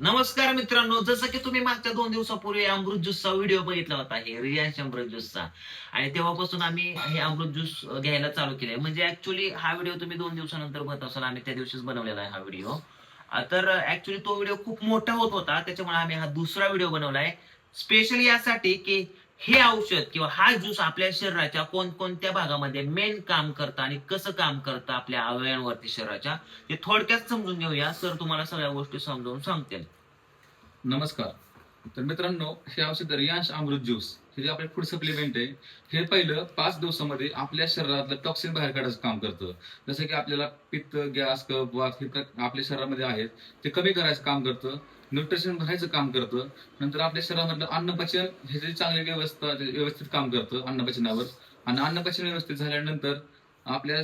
नमस्कार मित्रांनो, जसं की तुम्ही मागच्या 2 दिवसापूर्वी अमृत ज्यूसचा व्हिडिओ बघितला होता, हे रियांश अमृत ज्यूसचा. आणि तेव्हापासून आम्ही हे अमृत ज्यूस घ्यायला चालू केलंय. म्हणजे ऍक्च्युली हा व्हिडिओ तुम्ही 2 दिवसानंतर बघत असाल, आम्ही त्या दिवशीच बनवलेला आहे हा व्हिडिओ. तर ऍक्च्युली तो व्हिडिओ खूप मोठा होत होता, त्याच्यामुळे आम्ही हा दुसरा व्हिडिओ बनवलाय स्पेशली यासाठी, की हे औषध किंवा हा ज्यूस आपल्या शरीराच्या कोणकोणत्या भागामध्ये मेन काम करतं आणि कसं काम करतं आपल्या अवयवांवरती शरीराच्या, ते थोडक्यात समजून घेऊया. सर तुम्हाला सगळ्या गोष्टी समजावून सांगतील. नमस्कार. तर मित्रांनो, हे औषध रियांश अमृत ज्यूस हे जे आपले फूड सप्लिमेंट आहे, हे पहिलं 5 दिवसामध्ये आपल्या शरीरातलं टॉक्सिन बाहेर काढायचं काम करतं. जसं की आपल्याला पित्त, गॅस, कफ, वात हे आपल्या शरीरामध्ये आहेत, ते कमी करायचं काम करतं. न्यूट्रिशन भरायचं काम करतं. नंतर आपल्या शरीरामधलं अन्नपचन हे जे चांगली व्यवस्था व्यवस्थित काम करतं अन्नपचनावर. आणि अन्नपचन व्यवस्थित झाल्यानंतर आपल्या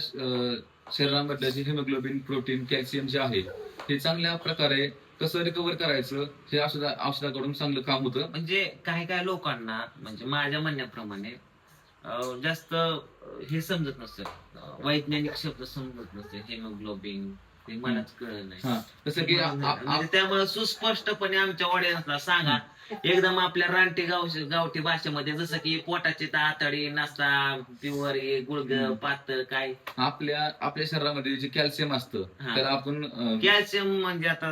शरीरामधलं जे हिमोग्लोबिन, प्रोटीन, कॅल्शियम जे आहे, हे चांगल्या प्रकारे कसं रिकव्हर करायचं हे औषधाकडून चांगलं काम होतं. म्हणजे काही काही लोकांना, म्हणजे माझ्या म्हणण्याप्रमाणे जास्त हे समजत नसतं, वैज्ञानिक शब्द समजत नसते, हेमोग्लोबिन ते मलाच कळलं नाही. जसं की म्हणजे त्यामुळे सुस्पष्टपणे आमच्या ऑडियन्सला सांगा एकदम आपल्या रानटी गावठी भाषेमध्ये, जसं की पोटाची तातडी नसता, प्युअर गुळग पातळ काय. आपल्या शरीरामध्ये जे कॅल्शियम असतं त्याला आपण कॅल्शियम म्हणजे आता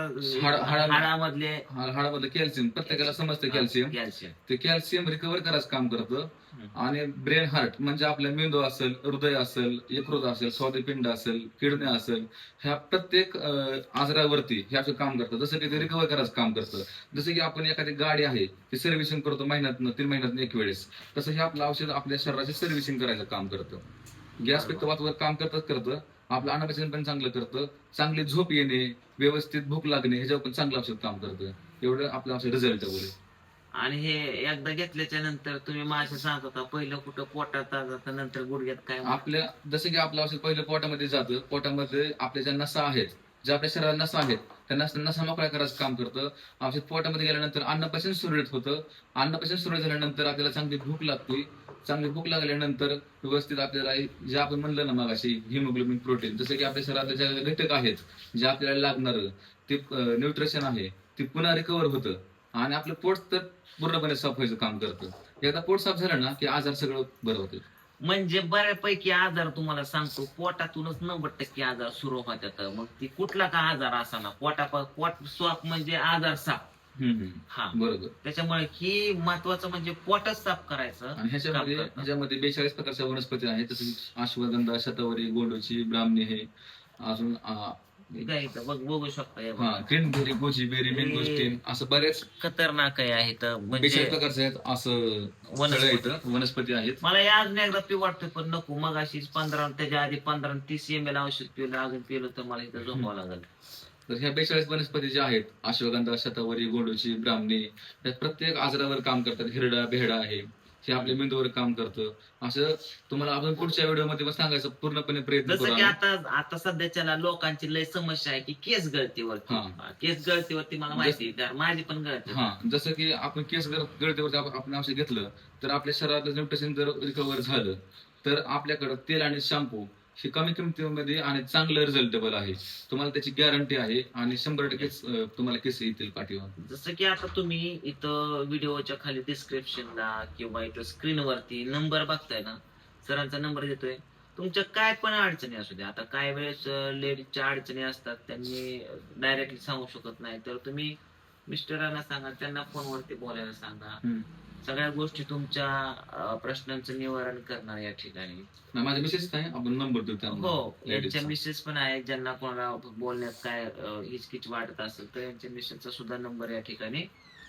हाडामधले हाडामधलं कॅल्शियम प्रत्येकाला समजतं. कॅल्शियम ते कॅल्शियम रिकव्हर करायचं काम करतं. आणि ब्रेन हार्ट म्हणजे आपला मेंदू असेल, हृदय असेल, यकृत असेल, स्वादुपिंड असेल, किडनी असेल, ह्या प्रत्येक आजारावरती हे असं काम करतं. जसं की ते रिकव्हर करायचं काम करतं. जसं की आपण एखादी गाडी आहे ती सर्व्हिसिंग करतो महिन्यातनं 3 महिन्यातनं एक वेळेस, तसं हे आपलं औषध आपल्या शरीराची सर्व्हिसिंग करायचं काम करतं. गॅस पित्त वातवर काम करतं. आपलं अन्नपचन पण चांगलं करतं. चांगली झोप येणे, व्यवस्थित भूक लागणे ह्याच्यावर पण चांगलं औषध काम करतं. एवढं आपलं औषध रिझल्ट आहे. आणि हे एकदा घेतल्याच्या नंतर तुम्ही माझ्या सांगत होता, पहिलं कुठं पोटात जातं, नंतर गुडघ्यात काय आपल्या जसं की आपलं औषध पहिलं पोटामध्ये जातं. पोटामध्ये आपल्या ज्या नसा आहेत, ज्या आपल्या शरीरात नसा आहेत, त्या नसा मोकळ्या करायचं काम करतं. औषध पोटामध्ये गेल्यानंतर अन्नपचन सुरळीत होतं. अन्नपचन सुरळीत झाल्यानंतर आपल्याला चांगली भूक लागते. चांगली भूक लागल्यानंतर व्यवस्थित आपल्याला जे आपण म्हणलं ना मगाशी, हिमोग्लोबिन, प्रोटीन, जसं की आपल्या शरीरातले जे घटक आहेत, जे आपल्याला लागणार ते न्यूट्रिशन आहे, ते पुन्हा रिकव्हर होतं. आणि आपलं पोट तर पूर्णपणे साफ व्हायचं काम करतं. एकदा पोट साफ झालं ना की आजार सगळं बरं होतं. म्हणजे बऱ्यापैकी आजार तुम्हाला सांगतो, पोटातूनच 90% आजार सुरू होतात. मग ती कुठला का आजार असा ना, पोट साफ म्हणजे आजार साफ. हा बरोबर. त्याच्यामुळे ही महत्वाचं म्हणजे पोटच साफ करायचं. आणि ह्याच्यामध्ये 42 प्रकारच्या वनस्पती आहेत. तसं अश्वगंधा, शतावरी, गोंडोची, ब्राह्मणी हे अजून बघू शकता. क्रिनबेरी, गोजीबेरी, मेंगोस्टीन असं बरेच खतरनाक आहे. तर 42 म्हणजे प्रकारचे आहेत असं वनस्पती आहेत. मला या अजून एकदा पिऊ वाटतं, पण नको. मग अशीच 15 त्याच्या आधी 15-30 ml औषध पिलं, अजून पिलं तर मला इथं झोपावं लागेल. तर ह्या 42 वनस्पती ज्या आहेत, अश्वगंधा, शतावरी, गोंडोची, ब्राह्मणी, त्या प्रत्येक आजारावर काम करतात. हिरडा, बेहडा आहे, हे आपल्या मेंदूवर काम करतं. असं तुम्हाला आपण पुढच्या व्हिडिओमध्ये सांगायचं पूर्णपणे प्रयत्न करू. जसं की आता सध्याच्या लोकांची लय समस्या आहे की केस गळतीवरती. केस गळतीवरती मला माहिती आहे, कारण माझी पण गळते. जसं की आपण केस गळतीवरती आपण औषध घेतलं तर आपल्या शरीरातलं न्यूट्रिशन जर रिकव्हर झालं तर आपल्याकडं तेल आणि शॅम्पू हे कमी किमतीमध्ये आणि चांगलं रिझल्टेबल आहे. तुम्हाला त्याची गॅरंटी आहे आणि 100% तुम्हाला केस येतील पाठीवर. जसं की आता तुम्ही इथं व्हिडिओच्या खाली डिस्क्रिप्शनला किंवा इथं स्क्रीनवरती नंबर बघताय ना, सरांचा नंबर देतोय. तुमच्या काय पण अडचणी असू द्या. आता काय वेळेस लेडीजच्या अडचणी असतात, त्यांनी डायरेक्टली सांगू शकत नाही, तर तुम्ही मिस्टरांना सांगा, त्यांना फोनवरती बोलायला सांगा. सगळ्या गोष्टी तुमच्या प्रश्नांचं निवारण करणार या ठिकाणी. माझ्या मिसेस काय आपण नंबर देतो. हो, यांच्या मिसेस पण आहेत, ज्यांना कोणाला बोलण्यात काय हिचकिच वाटत असेल तर यांच्या मिसेसचा सुद्धा नंबर या ठिकाणी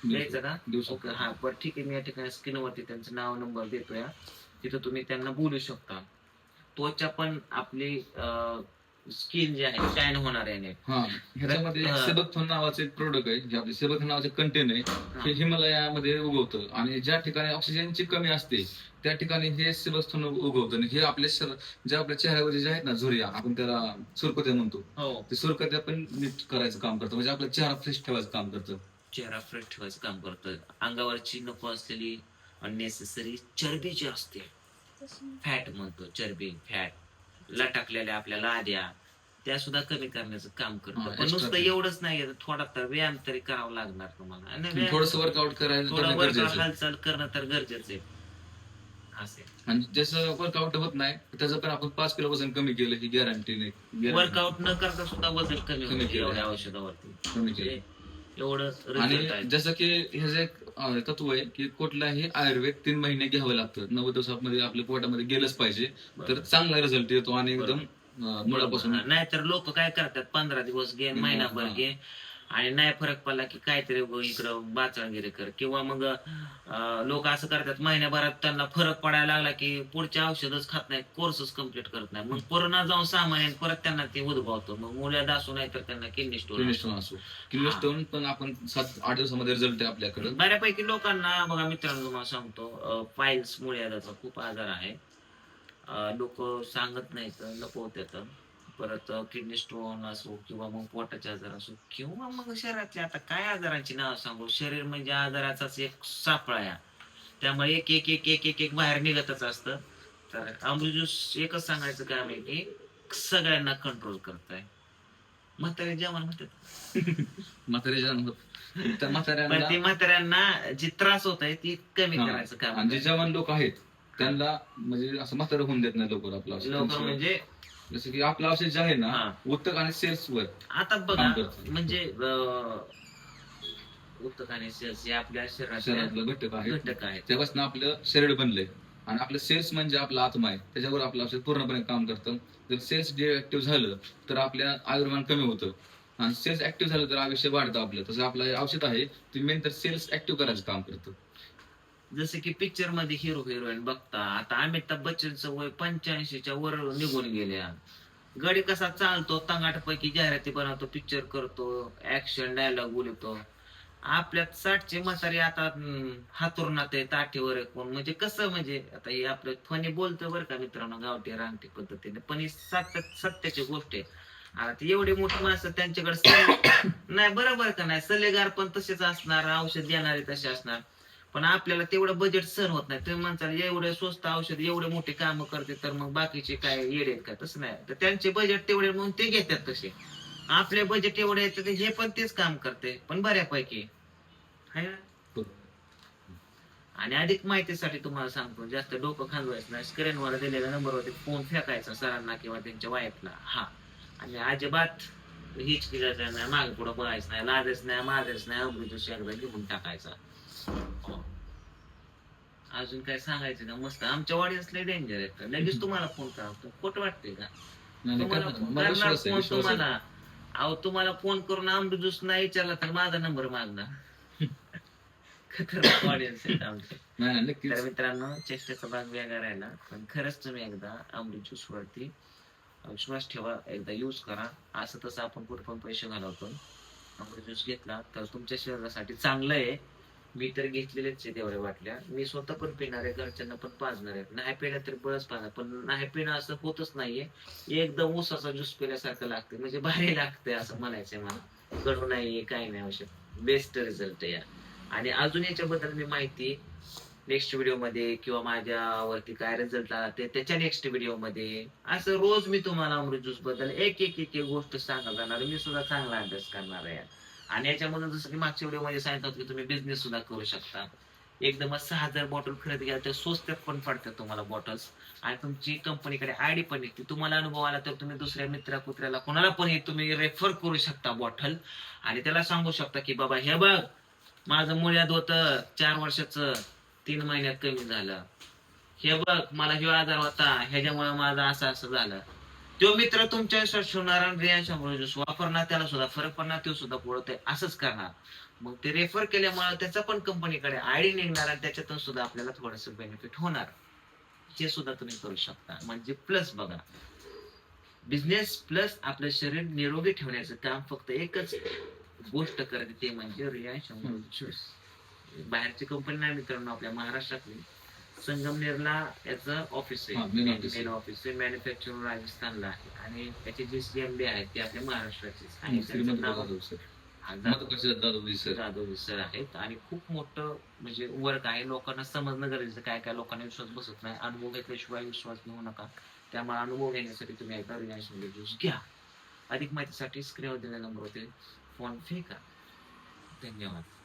द्यायचा का? ओके, हा, बरं, ठीक आहे. मी या ठिकाणी स्क्रीनवरती त्यांचं नाव, नंबर देतोय. तिथं तुम्ही त्यांना बोलू शकता. त्वचा पण आपली स्किन जी आहे शाईन होणार आहे. ह्याच्यामध्ये सेबथॉन नावाचं एक प्रोडक्ट आहे, जे आपले सेबथॉन नावाचे कंटेन आहे, हे हिमालयामध्ये उगवतं. आणि ज्या ठिकाणी ऑक्सिजनची कमी असते त्या ठिकाणी हे सेबथॉन उगवतं. आणि हे आपल्या ज्या आपल्या चेहऱ्यावर जे आहेत ना झुरिया, आपण त्याला सुरकुत्या म्हणतो, ते सुरकुत्या पण नीट करायचं काम करतं. म्हणजे आपला चेहरा फ्रेश ठेवायचं काम करतं. चेहरा फ्रेश ठेवायचं काम करतं. अंगावरची नको असलेली अननेसेसरी चरबी जी असते, फॅट म्हणतो, चरबी, फॅट, लटकलेल्या आपल्या लाद्या, त्या सुद्धा कमी करण्याचं काम करतं. हा, पण extra नुसतं fat. एवढंच नाही, थोडा तर व्यायाम तरी करावा लागणार तुम्हाला. आणि व्यायाम- थोडस वर्कआउट करायला थोडा करणं वर्कआउट गरजेचं आहे. हालचाल करणं तर गरजेचं आहे. असे आणि ज्याचं वर्कआउट होत नाही त्याचं पण आपण 5 किलो वजन कमी केलं की गॅरंटी नाही. वर्कआउट न करता सुद्धा वजन कमी कमी होते केलं. एवढ्या औषधावरती. कमी केलं. म्हणजे एवढं आणि रिझल्ट आहे. जसं की हे जे एक तत्व आहे की कुठलाही आयुर्वेद 3 महिने घ्यावं लागतं. 90 दिवसामध्ये आपल्या पोटामध्ये गेलंच पाहिजे तर बरोबर. चांगला रिझल्ट येतो आणि एकदम मुळापासून नाहीतर लोक काय करतात, 15 दिवस घे, महिनाभर हा. घे, आणि नाही फरक पडला की काहीतरी इकडं बाचळगिरी कर. किंवा मग लोक असं करतात, महिन्याभरात त्यांना फरक पडायला लागला की पुढचे औषधच खात नाहीत, कोर्सच कम्प्लीट करत नाही. मग पूर्ण जाऊन 6 महिन्यात परत त्यांना ते उद्भवतं. मग मुळ्यात असू नाही तर त्यांना किडनी स्टोन. किडनी स्टोन असो. किडनी स्टोन पण आपण 7-8 दिवसामध्ये रिझल्ट आहे आपल्याकडे. बऱ्यापैकी लोकांना बघा मित्रांनो, तुम्हाला सांगतो, पायल्स मुळ्याचा खूप आजार आहे. लोक सांगत नाहीत, लपवतात. परत किडनी स्टोन असो किंवा मग पोटाचे आजार असो किंवा मग शरीरातले, आता काय आजारांची नाव सांगू, शरीर म्हणजे आजाराचाच एक सापळा आहे. त्यामुळे एक एक एक एक एक एक बाहेर निघतच असतं. तर अमृत ज्यूस एकच सांगायचं काम आहे की सगळ्यांना कंट्रोल करताय. म्हातारे जेवण म्हणतात, म्हाताऱ्याच्या पण म्हाताऱ्यांना ते म्हाताऱ्यांना जी त्रास होत आहे ती कमी हा. करायचं काम आणि जे जवान लोक आहेत त्यांना म्हणजे असं म्हातारं होऊन देत नाही लवकर आपलं औषध. लवकर. म्हणजे जसं की आपलं औषध जे आहे ना हा. उत्तक आणि सेल्स वर आता बघा, काम करतं. म्हणजे उत्तक आणि सेल्स हे आपल्या शरीरातल्या शरीरातलं घटक आहे घटक आहेत. तेव्हाच आपलं शरीर बनलंय. आणि आपलं सेल्स म्हणजे आपला आत्मा आहे, त्याच्यावर आपलं औषध पूर्णपणे काम करतं. जर सेल्स डिएक्टिव्ह झालं तर आपल्या आयुर्मान कमी होतं, आणि सेल्स ऍक्टिव्ह झालं तर आयुष्य वाढतं आपलं. तसं आपलं हे औषध आहे ते मेन तर सेल्स ऍक्टिव्ह करायचं काम करतं. जसं की पिक्चर मध्ये हिरो हिरोईन बघता, आता अमिताभ बच्चनचं वय 85च्या वर निघून गेल्या. गडी कसा चालतो, तंगाटपैकी जाहिराती बनवतो, पिक्चर करतो, ऍक्शन डायलॉग बोलतो. आपल्यात 60चे म्हातारे आता हातुरणात आहे, ताठीवर आहे कोण. म्हणजे कसं, म्हणजे आता हे आपलं फनी बोलतं बरं का मित्रांनो, गावठी रानटी पद्धतीने, पण ही सत्याची गोष्ट आहे. आता ती एवढी मोठी माणसं, त्यांच्याकडे नाही, बरोबर का नाही, सल्लेगार पण तसेच असणार, औषध देणारे तसे असणार. पण आपल्याला तेवढं बजेट सहन होत नाही. तुम्ही म्हणताल एवढे स्वस्त औषध एवढे मोठे काम करते, तर मग बाकीचे काय येडे आहेत का? तसं नाही. तर त्यांचे बजेट तेवढे म्हणून ते घेतात तसे. आपले बजेट एवढे येते, हे पण तेच काम करते, पण बऱ्यापैकी आहे ना. आणि अधिक माहितीसाठी तुम्हाला सांगतो, जास्त डोकं खांदवायचं नाही. स्क्रीनवर दिलेल्या नंबरवरती फोन फेकायचा सरांना किंवा त्यांच्या वाईफला. हा, आणि अजिबात हीच केलं नाही, मागे पुढे बघायचं नाही, लाजायचं नाही, माजायचं नाही, अमृत एकदा घेऊन टाकायचा. अजून काय सांगायचं का? मस्त आमच्या वाडी असले डेंजर आहेत. लगेच तुम्हाला फोन करा, खोटं वाटतंय का? तुम्हाला फोन करणार फोन तुम्हाला. अहो, तुम्हाला फोन करून अमृत ज्यूस नाही विचारला तर माझा नंबर मागणार. खतरनाक ऑडियन्स आहेत आमचे. तर मित्रांनो, चेष्टेचा भाग वेगळा राहिला, पण खरंच तुम्ही एकदा अमृत ज्यूस वरती विश्वास ठेवा, एकदा युज करा. असं तसं आपण कुठे पण पैसे घालवतो. अमृत ज्यूस घेतला तर तुमच्या शरीरासाठी चांगलं आहे. मी तर घेतलेलेच आहे तेवढ्या बाटल्या. मी स्वतः पण पिणार आहे, घरच्यांना पण पाजणार आहे. नाही पिलं तरी बळच पाजणार, पण नाही पिणं असं होतच नाहीये. एकदम ऊसाचा ज्यूस पिल्यासारखं लागतं, म्हणजे भारी लागतंय असं म्हणायचंय मला. कडू नाहीये, काही नाही, औषध बेस्ट रिझल्ट आहे. आणि अजून याच्याबद्दल मी माहिती नेक्स्ट व्हिडिओ मध्ये, किंवा माझ्यावरती काय रिझल्ट आला ते त्याच्या नेक्स्ट व्हिडिओ मध्ये, असं रोज मी तुम्हाला अमृत ज्यूस बद्दल एक एक एक एक गोष्ट सांगत जाणार. मी सुद्धा चांगला अभ्यास करणार आहे. आणि याच्यामधून जसं की मागच्या व्हिडिओ मध्ये सांगितलं होतं की तुम्ही बिझनेस सुद्धा करू शकता. एकदमच 6,000 बॉटल खरेदी केल्या तर स्वस्तात पण पडतात तुम्हाला बॉटल्स. आणि तुमची कंपनीकडे आयडी पण निघते. तुम्हाला अनुभव आला तर तुम्ही दुसऱ्या मित्रा कुत्र्याला कोणाला पण हे तुम्ही रेफर करू शकता बॉटल. आणि त्याला सांगू शकता की बाबा हे बघ, माझं मुळ्यात होतं 4 वर्षाचं, 3 महिन्यात कमी झालं. हे बघ, मला ह्यो आजार होता, ह्याच्यामुळे माझं असं असं झालं. तो मित्र तुमच्या होणार, रियांश वापरणार, त्याला सुद्धा फरक पडणार, तो सुद्धा पुढे असंच करणार. मग ते रेफर केल्यामुळे त्याचा पण कंपनीकडे आयडी निघणार, आणि त्याच्यातून सुद्धा आपल्याला थोडस बेनिफिट होणार. हे सुद्धा तुम्ही करू शकता. म्हणजे प्लस बघा, बिझनेस प्लस आपलं शरीर निरोगी ठेवण्याचं काम फक्त एकच गोष्ट करते, ते म्हणजे रियांश ज्यूस. बाहेरची कंपनी नाही मित्रांनो, आपल्या महाराष्ट्रातली संगमनेरला याचं ऑफिस आहे, मेन ऑफिस आहे. मॅन्युफॅक्चरिंग राजस्थानला आहे, आणि त्याचे जे CMD आहेत ते आपल्या महाराष्ट्राचेच जाधव सर आहेत. आणि खूप मोठं म्हणजे वर्क आहे. लोकांना समजणं गरजेचं, काय काय लोकांना विश्वास बसत नाही. अनुभव घेतल्याशिवाय विश्वास घेऊ नका. त्यामुळे अनुभव घेण्यासाठी तुम्ही एकदा रियांश ज्यूस घ्या. अधिक माहितीसाठी स्क्रीनवर दिलेल्या नंबरवरती फोन पे करा. धन्यवाद.